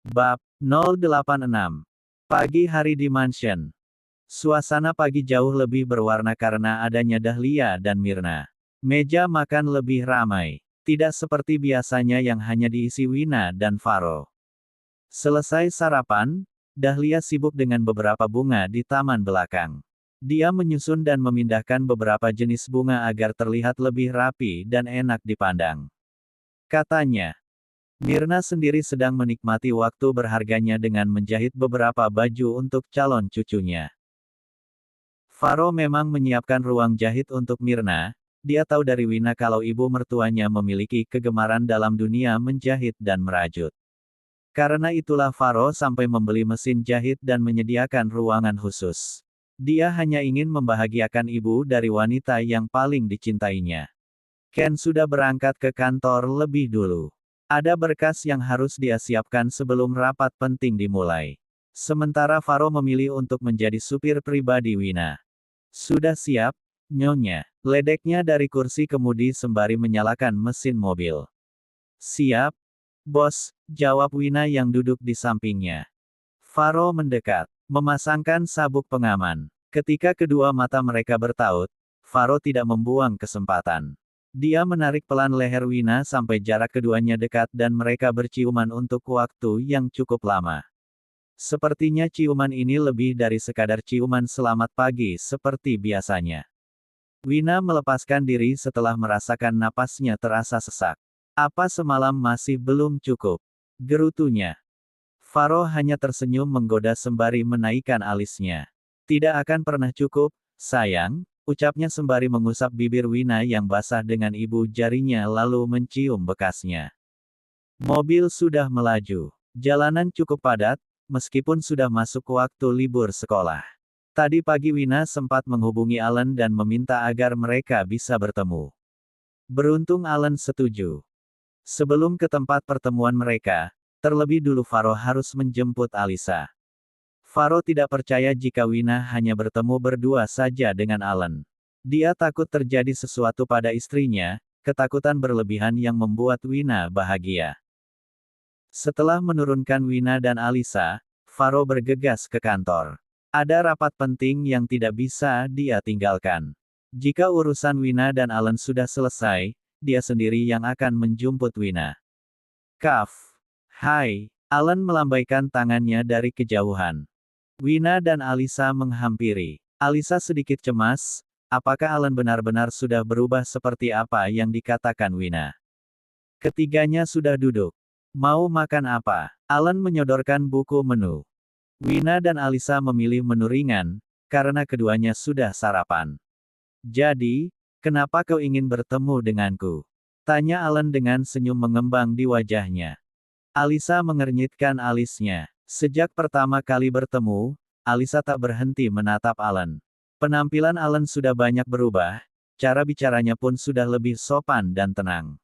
Bab 086. Pagi hari di mansion. Suasana pagi jauh lebih berwarna karena adanya Dahlia dan Mirna. Meja makan lebih ramai. Tidak seperti biasanya yang hanya diisi Wina dan Faro. Selesai sarapan, Dahlia sibuk dengan beberapa bunga di taman belakang. Dia menyusun dan memindahkan beberapa jenis bunga agar terlihat lebih rapi dan enak dipandang. Katanya, Mirna sendiri sedang menikmati waktu berharganya dengan menjahit beberapa baju untuk calon cucunya. Faro memang menyiapkan ruang jahit untuk Mirna. Dia tahu dari Wina kalau ibu mertuanya memiliki kegemaran dalam dunia menjahit dan merajut. Karena itulah Faro sampai membeli mesin jahit dan menyediakan ruangan khusus. Dia hanya ingin membahagiakan ibu dari wanita yang paling dicintainya. Ken sudah berangkat ke kantor lebih dulu. Ada berkas yang harus dia siapkan sebelum rapat penting dimulai. Sementara Faro memilih untuk menjadi supir pribadi Wina. Sudah siap, Nyonya. Ledeknya dari kursi kemudi sembari menyalakan mesin mobil. Siap, bos, jawab Wina yang duduk di sampingnya. Faro mendekat, memasangkan sabuk pengaman. Ketika kedua mata mereka bertaut, Faro tidak membuang kesempatan. Dia menarik pelan leher Wina sampai jarak keduanya dekat dan mereka berciuman untuk waktu yang cukup lama. Sepertinya ciuman ini lebih dari sekadar ciuman selamat pagi seperti biasanya. Wina melepaskan diri setelah merasakan napasnya terasa sesak. Apa semalam masih belum cukup? Gerutunya. Faro hanya tersenyum menggoda sembari menaikkan alisnya. Tidak akan pernah cukup, sayang, ucapnya sembari mengusap bibir Wina yang basah dengan ibu jarinya lalu mencium bekasnya. Mobil sudah melaju. Jalanan cukup padat, meskipun sudah masuk waktu libur sekolah. Tadi pagi Wina sempat menghubungi Alan dan meminta agar mereka bisa bertemu. Beruntung Alan setuju. Sebelum ke tempat pertemuan mereka, terlebih dulu Faro harus menjemput Alisa. Faro tidak percaya jika Wina hanya bertemu berdua saja dengan Alan. Dia takut terjadi sesuatu pada istrinya, ketakutan berlebihan yang membuat Wina bahagia. Setelah menurunkan Wina dan Alisa, Faro bergegas ke kantor. Ada rapat penting yang tidak bisa dia tinggalkan. Jika urusan Wina dan Alan sudah selesai, dia sendiri yang akan menjemput Wina. Kaf. Hai. Alan melambaikan tangannya dari kejauhan. Wina dan Alisa menghampiri. Alisa sedikit cemas, apakah Alan benar-benar sudah berubah seperti apa yang dikatakan Wina? Ketiganya sudah duduk. Mau makan apa? Alan menyodorkan buku menu. Wina dan Alisa memilih menu ringan, karena keduanya sudah sarapan. Jadi, kenapa kau ingin bertemu denganku? Tanya Alan dengan senyum mengembang di wajahnya. Alisa mengernyitkan alisnya. Sejak pertama kali bertemu, Alisa tak berhenti menatap Alan. Penampilan Alan sudah banyak berubah, cara bicaranya pun sudah lebih sopan dan tenang.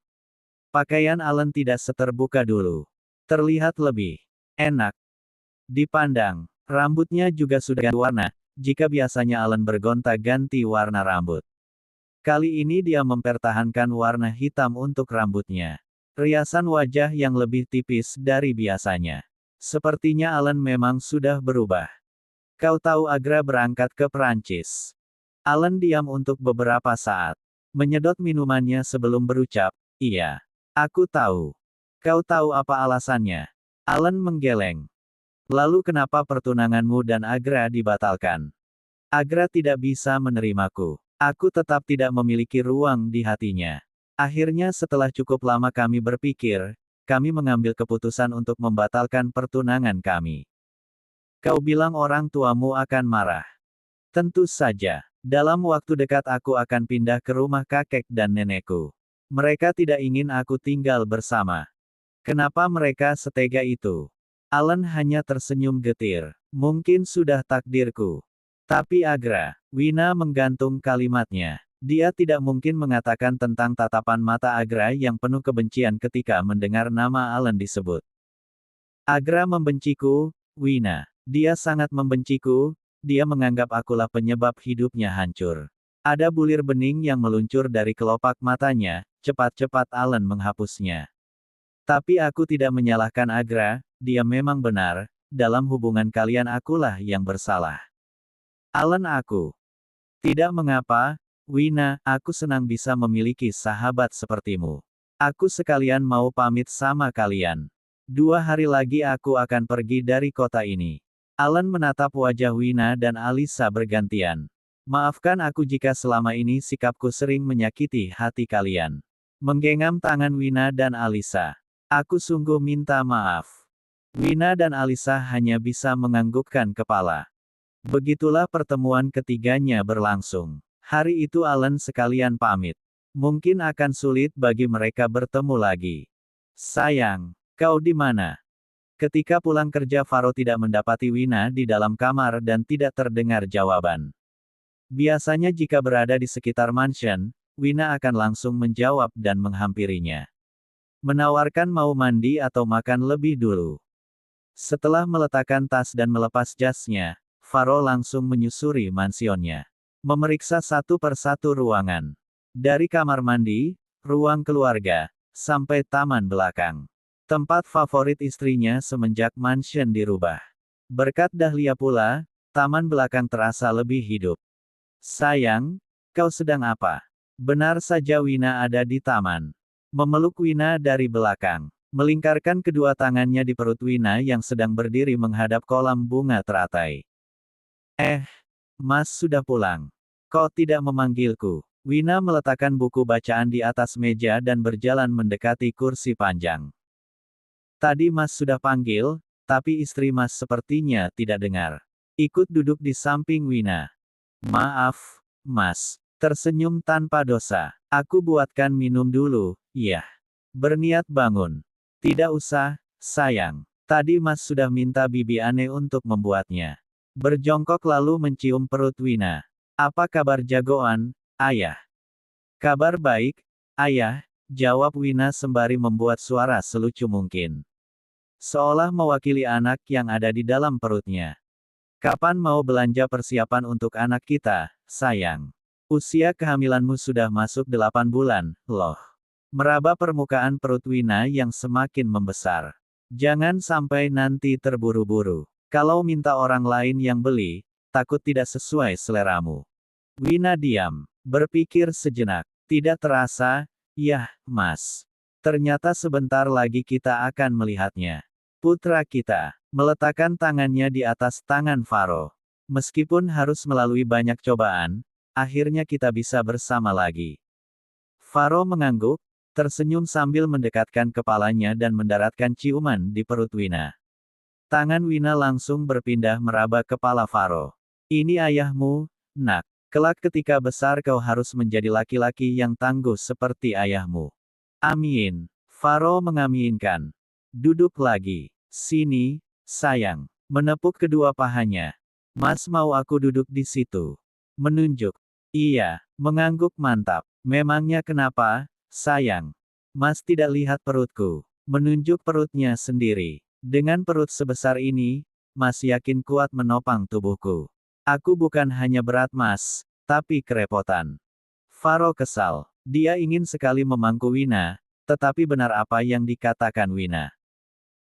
Pakaian Alan tidak seterbuka dulu. Terlihat lebih enak dipandang. Rambutnya juga sudah ganti warna, jika biasanya Alan bergonta-ganti warna rambut. Kali ini dia mempertahankan warna hitam untuk rambutnya. Riasan wajah yang lebih tipis dari biasanya. Sepertinya Alan memang sudah berubah. Kau tahu Agra berangkat ke Perancis. Alan diam untuk beberapa saat. Menyedot minumannya sebelum berucap, iya. Aku tahu. Kau tahu apa alasannya? Alan menggeleng. Lalu kenapa pertunanganmu dan Agra dibatalkan? Agra tidak bisa menerimaku. Aku tetap tidak memiliki ruang di hatinya. Akhirnya setelah cukup lama kami berpikir, kami mengambil keputusan untuk membatalkan pertunangan kami. Kau bilang orang tuamu akan marah. Tentu saja. Dalam waktu dekat aku akan pindah ke rumah kakek dan nenekku. Mereka tidak ingin aku tinggal bersama. Kenapa mereka setega itu? Alan hanya tersenyum getir. Mungkin sudah takdirku. Tapi Agra, Wina menggantung kalimatnya. Dia tidak mungkin mengatakan tentang tatapan mata Agra yang penuh kebencian ketika mendengar nama Alan disebut. Agra membenciku, Wina. Dia sangat membenciku, dia menganggap akulah penyebab hidupnya hancur. Ada bulir bening yang meluncur dari kelopak matanya, cepat-cepat Alan menghapusnya. Tapi aku tidak menyalahkan Agra, dia memang benar, dalam hubungan kalian akulah yang bersalah. Alan aku. Tidak mengapa, Wina, aku senang bisa memiliki sahabat sepertimu. Aku sekalian mau pamit sama kalian. 2 hari lagi aku akan pergi dari kota ini. Alan menatap wajah Wina dan Alisa bergantian. Maafkan aku jika selama ini sikapku sering menyakiti hati kalian. Menggenggam tangan Wina dan Alisa. Aku sungguh minta maaf. Wina dan Alisa hanya bisa menganggukkan kepala. Begitulah pertemuan ketiganya berlangsung. Hari itu Alan sekalian pamit. Mungkin akan sulit bagi mereka bertemu lagi. Sayang, kau di mana? Ketika pulang kerja Faro tidak mendapati Wina di dalam kamar dan tidak terdengar jawaban. Biasanya jika berada di sekitar mansion, Wina akan langsung menjawab dan menghampirinya. Menawarkan mau mandi atau makan lebih dulu. Setelah meletakkan tas dan melepas jasnya, Faro langsung menyusuri mansionnya. Memeriksa satu persatu ruangan. Dari kamar mandi, ruang keluarga, sampai taman belakang. Tempat favorit istrinya semenjak mansion dirubah. Berkat Dahlia pula, taman belakang terasa lebih hidup. Sayang, kau sedang apa? Benar saja Wina ada di taman. Memeluk Wina dari belakang. Melingkarkan kedua tangannya di perut Wina yang sedang berdiri menghadap kolam bunga teratai. Mas sudah pulang. Kok tidak memanggilku? Wina meletakkan buku bacaan di atas meja dan berjalan mendekati kursi panjang. Tadi Mas sudah panggil, tapi istri Mas sepertinya tidak dengar. Ikut duduk di samping Wina. Maaf, Mas. Tersenyum tanpa dosa. Aku buatkan minum dulu, iya. Berniat bangun. Tidak usah, sayang. Tadi Mas sudah minta Bibi Ane untuk membuatnya. Berjongkok lalu mencium perut Wina. Apa kabar jagoan, Ayah? Kabar baik, Ayah, jawab Wina sembari membuat suara selucu mungkin. Seolah mewakili anak yang ada di dalam perutnya. Kapan mau belanja persiapan untuk anak kita, sayang? Usia kehamilanmu sudah masuk 8 bulan, loh. Meraba permukaan perut Wina yang semakin membesar. Jangan sampai nanti terburu-buru. Kalau minta orang lain yang beli, takut tidak sesuai seleramu. Wina diam. Berpikir sejenak. Tidak terasa, yah, Mas. Ternyata sebentar lagi kita akan melihatnya. Putra kita. Meletakkan tangannya di atas tangan Faro. Meskipun harus melalui banyak cobaan, akhirnya kita bisa bersama lagi. Faro mengangguk, tersenyum sambil mendekatkan kepalanya dan mendaratkan ciuman di perut Wina. Tangan Wina langsung berpindah meraba kepala Faro. Ini ayahmu, nak. Kelak ketika besar kau harus menjadi laki-laki yang tangguh seperti ayahmu. Amin. Faro mengaminkan. Duduk lagi. Sini, sayang. Menepuk kedua pahanya. Mas mau aku duduk di situ? Menunjuk. Iya, mengangguk mantap. Memangnya kenapa, sayang? Mas tidak lihat perutku. Menunjuk perutnya sendiri. Dengan perut sebesar ini, Mas yakin kuat menopang tubuhku. Aku bukan hanya berat Mas, tapi kerepotan. Faro kesal. Dia ingin sekali memangku Wina, tetapi benar apa yang dikatakan Wina.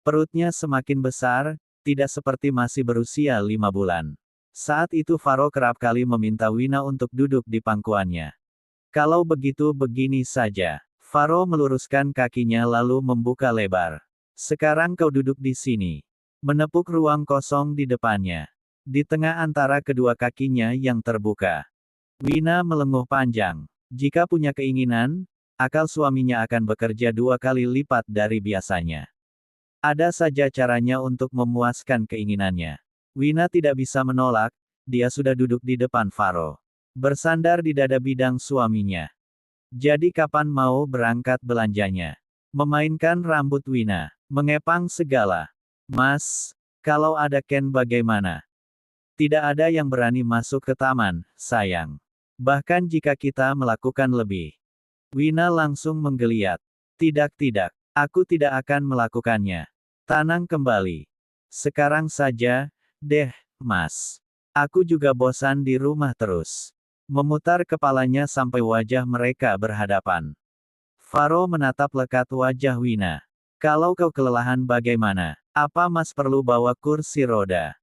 Perutnya semakin besar, tidak seperti masih berusia 5 bulan. Saat itu Faro kerap kali meminta Wina untuk duduk di pangkuannya. Kalau begitu begini saja. Faro meluruskan kakinya lalu membuka lebar. Sekarang kau duduk di sini. Menepuk ruang kosong di depannya. Di tengah antara kedua kakinya yang terbuka. Wina melenguh panjang. Jika punya keinginan, akal suaminya akan bekerja 2 kali lipat dari biasanya. Ada saja caranya untuk memuaskan keinginannya. Wina tidak bisa menolak, dia sudah duduk di depan Faro. Bersandar di dada bidang suaminya. Jadi kapan mau berangkat belanjanya? Memainkan rambut Wina. Mengepang segala. Mas, kalau ada Ken bagaimana? Tidak ada yang berani masuk ke taman, sayang. Bahkan jika kita melakukan lebih. Wina langsung menggeliat. Tidak, aku tidak akan melakukannya. Tenang kembali. Sekarang saja, deh, Mas. Aku juga bosan di rumah terus. Memutar kepalanya sampai wajah mereka berhadapan. Faro menatap lekat wajah Wina. Kalau kau kelelahan bagaimana? Apa Mas perlu bawa kursi roda?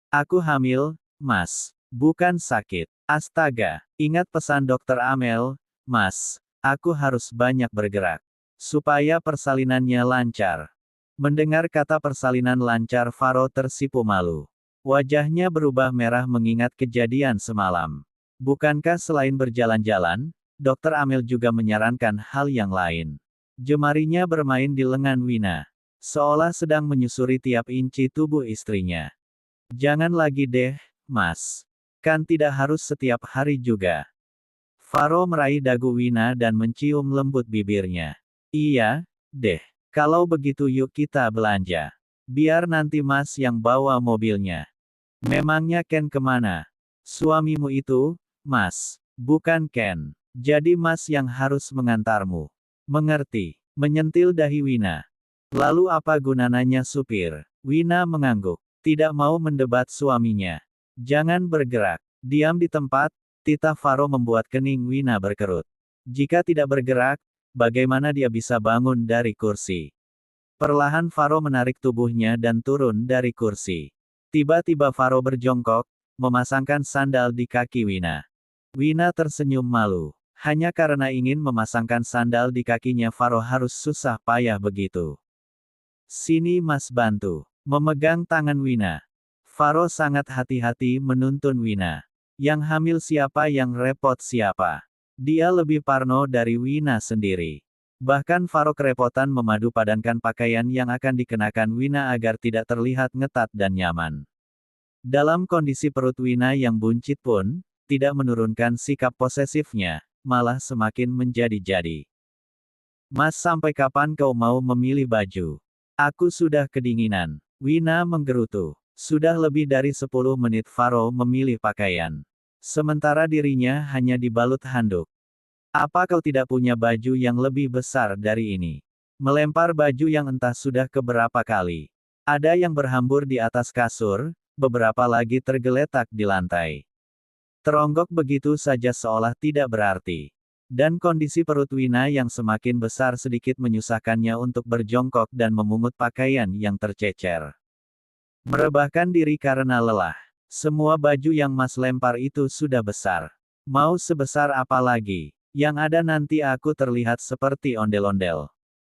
Aku hamil, Mas. Bukan sakit. Astaga, ingat pesan Dokter Amel, Mas. Aku harus banyak bergerak. Supaya persalinannya lancar. Mendengar kata persalinan lancar, Faro tersipu malu. Wajahnya berubah merah mengingat kejadian semalam. Bukankah selain berjalan-jalan, Dokter Amel juga menyarankan hal yang lain? Jemarinya bermain di lengan Wina. Seolah sedang menyusuri tiap inci tubuh istrinya. Jangan lagi deh, Mas. Kan tidak harus setiap hari juga. Faro meraih dagu Wina dan mencium lembut bibirnya. Iya, deh. Kalau begitu yuk kita belanja. Biar nanti Mas yang bawa mobilnya. Memangnya Ken kemana? Suamimu itu, Mas. Bukan Ken. Jadi Mas yang harus mengantarmu. Mengerti. Menyentil dahi Wina. Lalu apa gunanya supir? Wina mengangguk. Tidak mau mendebat suaminya. Jangan bergerak. Diam di tempat, titah Faro membuat kening Wina berkerut. Jika tidak bergerak, bagaimana dia bisa bangun dari kursi? Perlahan Faro menarik tubuhnya dan turun dari kursi. Tiba-tiba Faro berjongkok, memasangkan sandal di kaki Wina. Wina tersenyum malu. Hanya karena ingin memasangkan sandal di kakinya Faro harus susah payah begitu. Sini Mas bantu. Memegang tangan Wina. Faro sangat hati-hati menuntun Wina. Yang hamil siapa, yang repot siapa? Dia lebih parno dari Wina sendiri. Bahkan Faro kerepotan memadu padankan pakaian yang akan dikenakan Wina agar tidak terlihat ngetat dan nyaman. Dalam kondisi perut Wina yang buncit pun, tidak menurunkan sikap posesifnya, malah semakin menjadi-jadi. Mas, sampai kapan kau mau memilih baju? Aku sudah kedinginan. Wina menggerutu. Sudah lebih dari 10 menit Faro memilih pakaian. Sementara dirinya hanya dibalut handuk. Apa kau tidak punya baju yang lebih besar dari ini? Melempar baju yang entah sudah keberapa kali. Ada yang berhambur di atas kasur, beberapa lagi tergeletak di lantai. Teronggok begitu saja seolah tidak berarti. Dan kondisi perut Wina yang semakin besar sedikit menyusahkannya untuk berjongkok dan memungut pakaian yang tercecer. Merebahkan diri karena lelah. Semua baju yang Mas lempar itu sudah besar. Mau sebesar apa lagi? Yang ada nanti aku terlihat seperti ondel-ondel.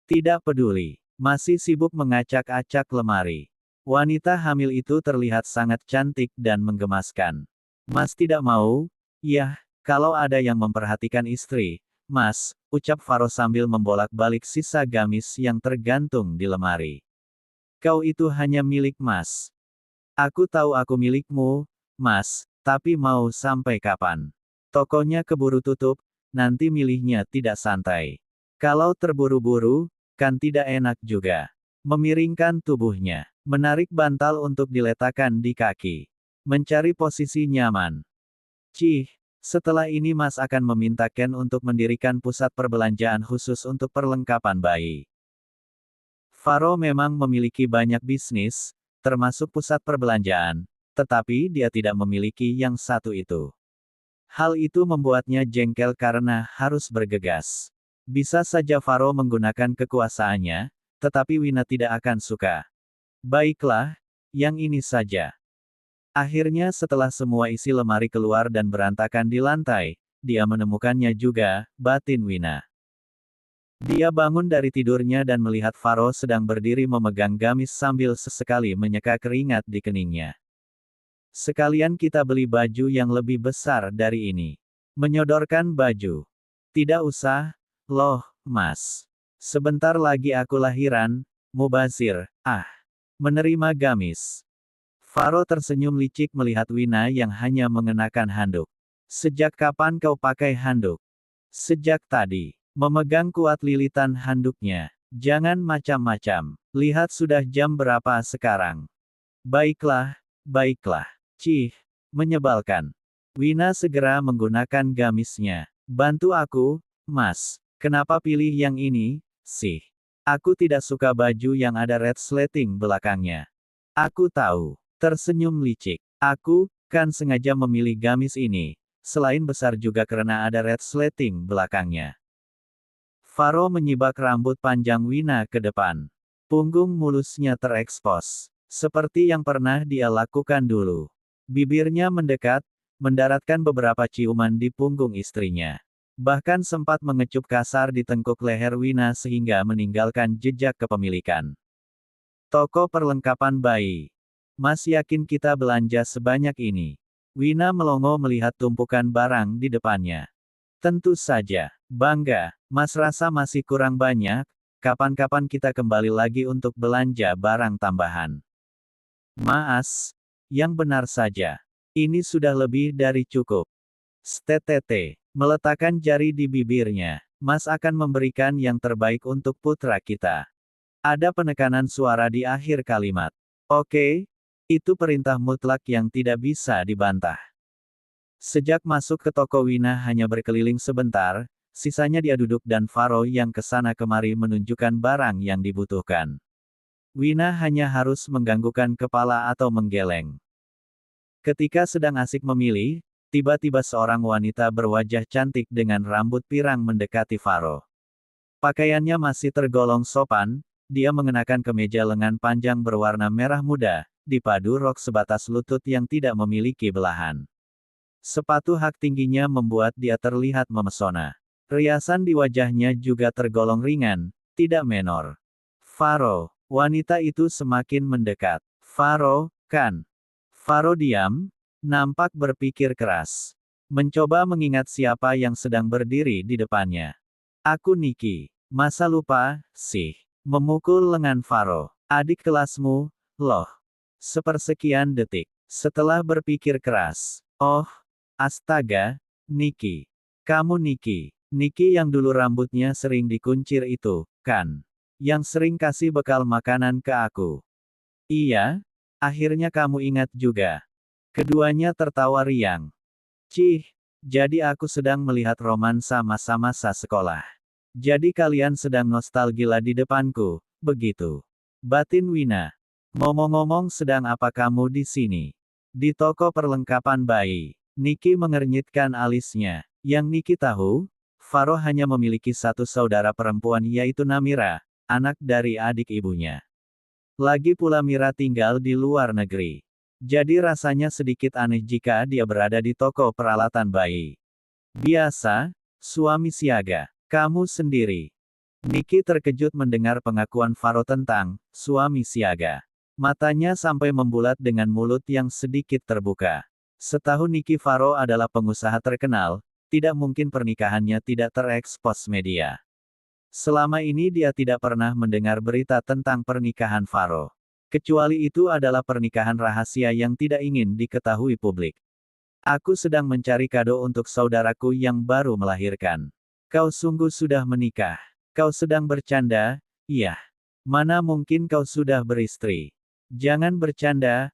Tidak peduli. Masih sibuk mengacak-acak lemari. Wanita hamil itu terlihat sangat cantik dan menggemaskan. Mas tidak mau? Yah. Kalau ada yang memperhatikan istri, Mas, ucap Faro sambil membolak-balik sisa gamis yang tergantung di lemari. Kau itu hanya milik Mas. Aku tahu aku milikmu, Mas, tapi mau sampai kapan? Tokonya keburu tutup, nanti milihnya tidak santai. Kalau terburu-buru, kan tidak enak juga. Memiringkan tubuhnya, menarik bantal untuk diletakkan di kaki. Mencari posisi nyaman. Cih. Setelah ini Mas akan meminta Ken untuk mendirikan pusat perbelanjaan khusus untuk perlengkapan bayi. Faro memang memiliki banyak bisnis, termasuk pusat perbelanjaan, tetapi dia tidak memiliki yang satu itu. Hal itu membuatnya jengkel karena harus bergegas. Bisa saja Faro menggunakan kekuasaannya, tetapi Wina tidak akan suka. Baiklah, yang ini saja. Akhirnya setelah semua isi lemari keluar dan berantakan di lantai, dia menemukannya juga, batin Wina. Dia bangun dari tidurnya dan melihat Faro sedang berdiri memegang gamis sambil sesekali menyeka keringat di keningnya. Sekalian kita beli baju yang lebih besar dari ini. Menyodorkan baju. Tidak usah, loh, Mas. Sebentar lagi aku lahiran, mubazir, menerima gamis. Faro tersenyum licik melihat Wina yang hanya mengenakan handuk. Sejak kapan kau pakai handuk? Sejak tadi. Memegang kuat lilitan handuknya. Jangan macam-macam. Lihat sudah jam berapa sekarang. Baiklah, baiklah. Cih, menyebalkan. Wina segera menggunakan gamisnya. Bantu aku, Mas. Kenapa pilih yang ini, sih? Aku tidak suka baju yang ada red sleting belakangnya. Aku tahu. Tersenyum licik. Aku, kan sengaja memilih gamis ini. Selain besar juga karena ada red sleting belakangnya. Faro menyibak rambut panjang Wina ke depan. Punggung mulusnya terekspos. Seperti yang pernah dia lakukan dulu. Bibirnya mendekat, mendaratkan beberapa ciuman di punggung istrinya. Bahkan sempat mengecup kasar di tengkuk leher Wina sehingga meninggalkan jejak kepemilikan. Toko perlengkapan bayi. Mas yakin kita belanja sebanyak ini? Wina melongo melihat tumpukan barang di depannya. Tentu saja. Bangga, Mas rasa masih kurang banyak, kapan-kapan kita kembali lagi untuk belanja barang tambahan. Mas, yang benar saja. Ini sudah lebih dari cukup. STTT. Meletakkan jari di bibirnya. Mas akan memberikan yang terbaik untuk putra kita. Ada penekanan suara di akhir kalimat. Oke, itu perintah mutlak yang tidak bisa dibantah. Sejak masuk ke toko Wina hanya berkeliling sebentar, sisanya dia duduk dan Faro yang kesana kemari menunjukkan barang yang dibutuhkan. Wina hanya harus mengganggukan kepala atau menggeleng. Ketika sedang asik memilih, tiba-tiba seorang wanita berwajah cantik dengan rambut pirang mendekati Faro. Pakaiannya masih tergolong sopan, dia mengenakan kemeja lengan panjang berwarna merah muda, dipadu rok sebatas lutut yang tidak memiliki belahan. Sepatu hak tingginya membuat dia terlihat memesona. Riasan di wajahnya juga tergolong ringan, tidak menor. Faro, wanita itu semakin mendekat. Faro, kan? Faro diam, nampak berpikir keras. Mencoba mengingat siapa yang sedang berdiri di depannya. Aku Niki. Masa lupa, sih. Memukul lengan Faro. Adik kelasmu, loh. Sepersekian detik. Setelah berpikir keras. Oh, astaga, Niki. Kamu Niki. Niki yang dulu rambutnya sering dikuncir itu, kan? Yang sering kasih bekal makanan ke aku. Iya, akhirnya kamu ingat juga. Keduanya tertawa riang. Cih, jadi aku sedang melihat romansa masa-masa sekolah. Jadi kalian sedang nostalgia di depanku, begitu. Batin Wina. Ngomong-ngomong sedang apa kamu di sini? Di toko perlengkapan bayi. Niki mengernyitkan alisnya. Yang Niki tahu, Faro hanya memiliki satu saudara perempuan yaitu Namira, anak dari adik ibunya. Lagi pula Mira tinggal di luar negeri. Jadi rasanya sedikit aneh jika dia berada di toko peralatan bayi. Biasa, suami siaga. Kamu sendiri. Niki terkejut mendengar pengakuan Faro tentang suami siaga. Matanya sampai membulat dengan mulut yang sedikit terbuka. Setahu Niki Faro adalah pengusaha terkenal, tidak mungkin pernikahannya tidak terekspos media. Selama ini dia tidak pernah mendengar berita tentang pernikahan Faro. Kecuali itu adalah pernikahan rahasia yang tidak ingin diketahui publik. Aku sedang mencari kado untuk saudaraku yang baru melahirkan. Kau sungguh sudah menikah. Kau sedang bercanda, iya. Mana mungkin kau sudah beristri. Jangan bercanda,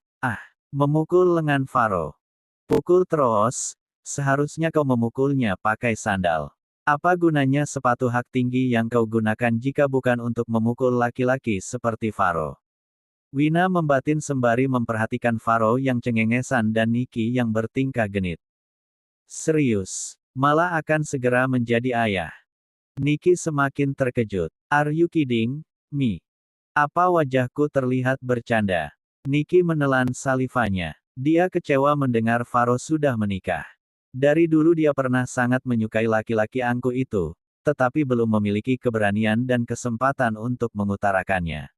memukul lengan Faro. Pukul terus, seharusnya kau memukulnya pakai sandal. Apa gunanya sepatu hak tinggi yang kau gunakan jika bukan untuk memukul laki-laki seperti Faro? Wina membatin sembari memperhatikan Faro yang cengengesan dan Niki yang bertingkah genit. Serius. Malah akan segera menjadi ayah. Niki semakin terkejut. Are you kidding, me? Apa wajahku terlihat bercanda? Niki menelan salivanya. Dia kecewa mendengar Faro sudah menikah. Dari dulu dia pernah sangat menyukai laki-laki angkuh itu, tetapi belum memiliki keberanian dan kesempatan untuk mengutarakannya.